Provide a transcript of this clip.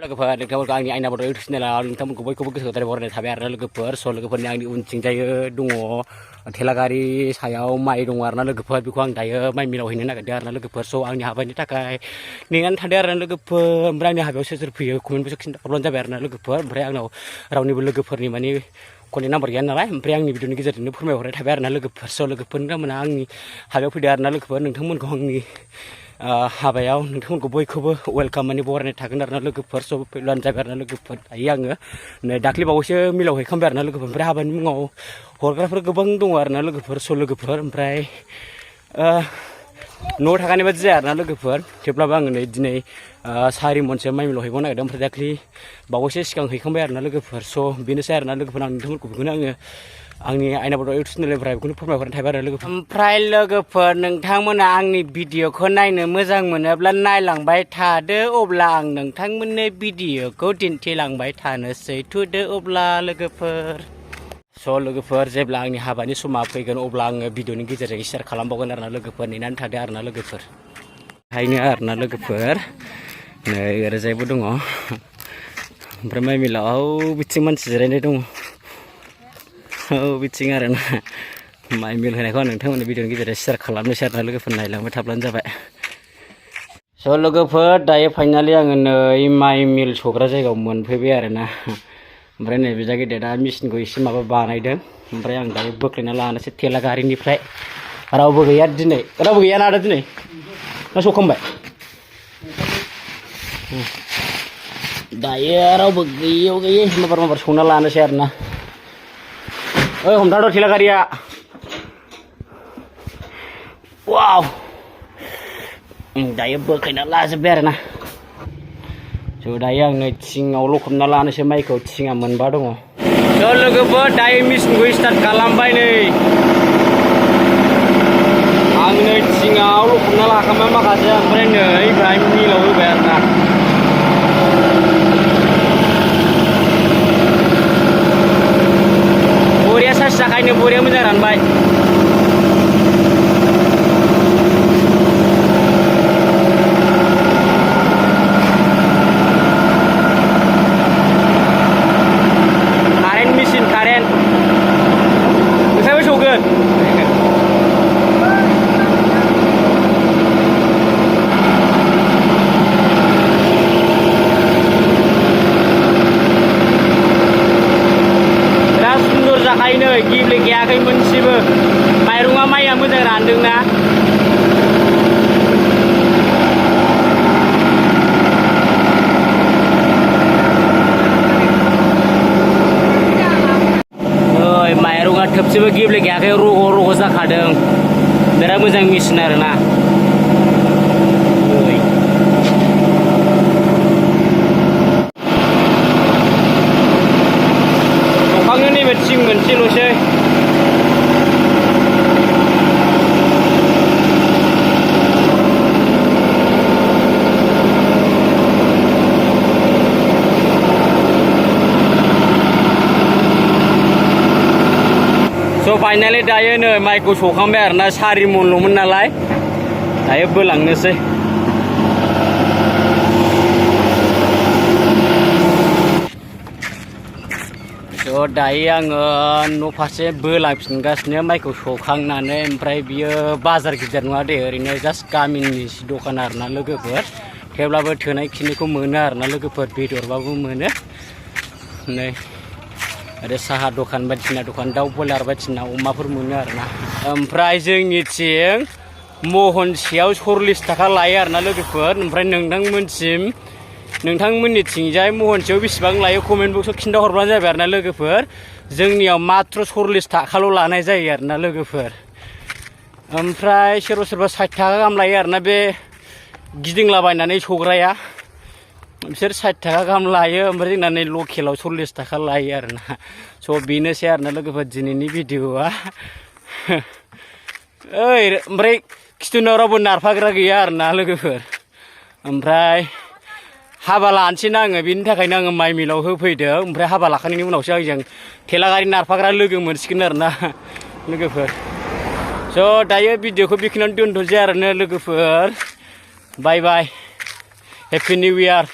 लोगोफोर नोंथांमोनखौ आंनि आयना बड' इउटुब चेनेलाव नोंथांमोनखौ बयखौबो गोसो गोथारै बरायनाय थाबाय आरोना लोगोफोर स' लोगोफोरनि आंनि उनथिंजायो दङ थेला गारि सायाव माइ दङ आरोना लोगोफोर बेखौ आं दायो माइ मिलाव हैनो नागिरदों आरोना लोगोफोर स' आंनि हाबानि थाखाय नेनानै थादों आरोना लोगोफोर ओमफ्राय आंनि हाबायाव सोर सोर फैयो कमेन्टबो खिन्थाहरबानो जाबाय आरोना लोगोफोर ओमफ्राय आंनाव रावनिबो लोगोफोरनि माने कन्टेक्ट नाम्बार गैया नालाय ओमफ्राय आंनि भिडिअनि गेजेरजोंनो फोरमायहरनाय थाबाय आरोना लोगोफोर स' लोगोफोर नोंथांमोना आंनि हाबायाव फैदो आरोना लोगोफोर नोंथांमोनखौ आंनि हाबायाव नोंथांमोनखौ बयखौबो वेलकाम माने बरायनाय थागोन आरोना लोगोफोर स' फैब्लानो जाबाय आरोना लोगोफोर दायो आङो नै दाख्लै बावैसो मिलाव हैखांबाय आरोना लोगोफोर ओमफ्राय हाबानि मुङाव हरग्राफोर गोबां दङ आरोना लोगोफोर स' लोगोफोर ओमफ्राय न'आव थाखानाय बादि जाया आरोना लोगोफोर थेवब्लाबो आङो नै दिनै सारि मनसो माइ मिलाव हैबावनो नागिरदों ओमफ्राय दाख्लै बावैसो सिगां हैखांबाय आरोना लोगोफोर स' बेनोसै आरोना लोगोफोर आं नोंथांमोनखौ बेखौनो आङो आंनि आयना बड' इउटुब चेनेलनिफ्राय बेखौनो फोरमायहरनाय थाबाय आरो लोगोफोर ओमफ्राय लोगोफोर नोंथांमोना आंनि भिडिअखौ नायनो मोजां मोनोब्ला नायलांबाय थादो अब्ला आं नोंथांमोननो भिडिअखौ दिन्थिलांबाय थानोसै थुदो अब्ला लोगोफोर स' लोगोफोर जेब्ला आंनि हाबानि समा फैगोन अब्ला आङो भिडिअनि गेजेरजों शेयार खालामबावगोन आरोना लोगोफोर नेनानै थादो आरोना लोगोफोर ओंखायनो आरोना लोगोफोर नै ओरैजायबो दङ ओमफ्राय माइ मिलाव बिथिं मानसि जिरायनाय दङ औ बिथिं आरोना माइ मिल होनायखौ आं नोंथांमोननि भिडिअनि गेजेरजों शेयार खालामनोसै आरोना लोगोफोर नायलांबाय थाब्लानो जाबाय स' लोगोफोर दायो फाइनालि आङो नै माइ मिल सौग्रा जायगायाव मोनफैबाय आरोना ओमफ्राय नै बिदा गेदेरा मेचिनखौ एसे माबा बानायदों ओमफ्राय आं दायो बोख्लायना लानोसै थेला गारिनिफ्राय रावबो गैया दिनै रावबो गैया ना आदा दिनै ना सौखांबाय दायो रावबो गैयैयाव गैयै माबार सौना लानोसै आरोना ओइ हमथाद' थेला गारिया वाव दायो बोखायना लाजोब्बाय आरोना स' दायो आं नै थिङाव लखबना लानोसै माइखौ थिङा मोनबा दङ स' लोगोफोर दायो मेचिनखौ स्टार्ट खालामबाय नै आं नै थिङाव लखबना लाखांबाय माखासे ओमफ्राय नै बेहाय मिलाव होबाय आरोना बरिया साइस जाखायनो बरिया मोजां रानबाय गिब्ले गैयाखै मोनसेबो माइरङा माइया मोजां रानदोंना ओइ माइरङा थोबसेबो गिब्ले गैयाखै रग' जाखादों बिराद मोजां मेचिन आरोना नैबे थिं मोनसेल'सै स' फाइनालि दायो नै माइखौ सौखांबाय आरोना सारि मनल'मोन नालाय दायो बोलांनोसै स' दायो आङो न' फारसे बोलांफिनगासिनो माइखौ सौखांनानै ओमफ्राय बियो बाजार गिदिर नङा दे ओरैनो जास्ट गामिनि दखान आरोना लोगोफोर थेवब्लाबो थोनाय खिनिखौ मोनो आरोना लोगोफोर बेदरबाबो मोनो नै आरो साहा दखान बायदिसिना दखान दाउ बयलार बायदिसिना अमाफोर मोनो आरोना ओमफ्राय जोंनिथिं महनसेयाव 40 थाखा लायो आरोना लोगोफोर ओमफ्राय नोंथांमोननिथिंजाय महनसेयाव बेसेबां लायो कमेन्ट बक्सआव खिन्थाहरब्लानो जाबाय आरोना लोगोफोर जोंनियाव मात्र 40 थाखाल' लानाय जायो आरोना लोगोफोर ओमफ्राय सोरबा 60 थाखा गाहाम लायो आरोना बे गिदिंलाबायनानै सौग्राया बिसोर 60 थाखा गाहाम लायो ओमफ्राय जोंना नै लकेलाव 40 थाखा लायो आरोना स' बेनोसै आरोना लोगोफोर दिनैनि भिडिअआ ओइ ओमफ्राय खिथुनाव रावबो नारफाग्रा गैया आरोना लोगोफोर ओमफ्राय हाबा लानोसैना आङो बेनि थाखायनो आङो माइ मिलाव होफैदों ओमफ्राय हाबा लाखांनायनि उनावसो आंजों थेला गारि नारफाग्रा लोगो मोनसिगोन आरोना लोगोफोर स' दायो भिडिअखौ बेखिनियावनो दोनथ'नोसै आरोना लोगोफोर बाय बाय हेपि निउ इयार